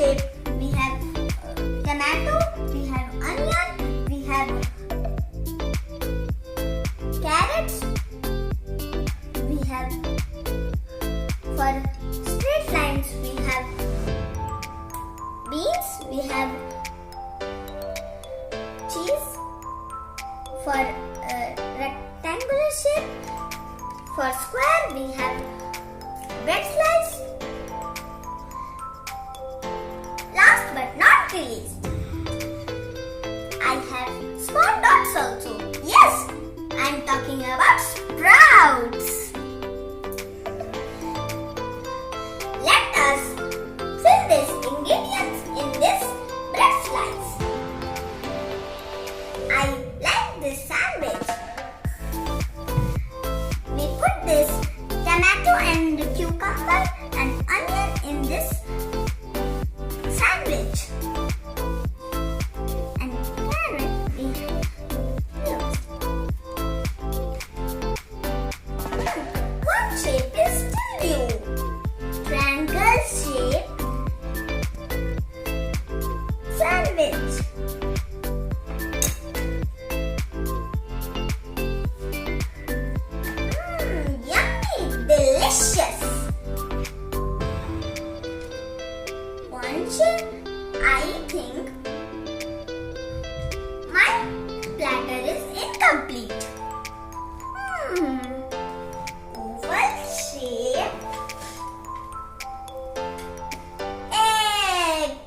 shape, we have tomato, we have onion, we have carrots, we have for straight lines we have beans, we have cheese. For rectangular shape, for square we have bread slice. Last but not least, I have small dots also. Yes, I am talking about sprouts. Let us fill these ingredients in this bread slice. I like this sandwich. We put this tomato and cucumber and onion in this sandwich. And carrot we use. One shape is still new. Triangle shape sandwich. Yummy, delicious. One shape, I think my platter is incomplete. Oval shape egg,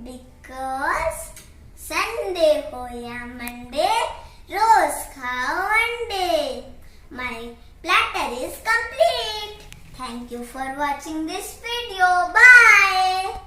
because Sunday ho ya Monday, rose khao one day. My platter is complete. Thank you for watching this video. Bye.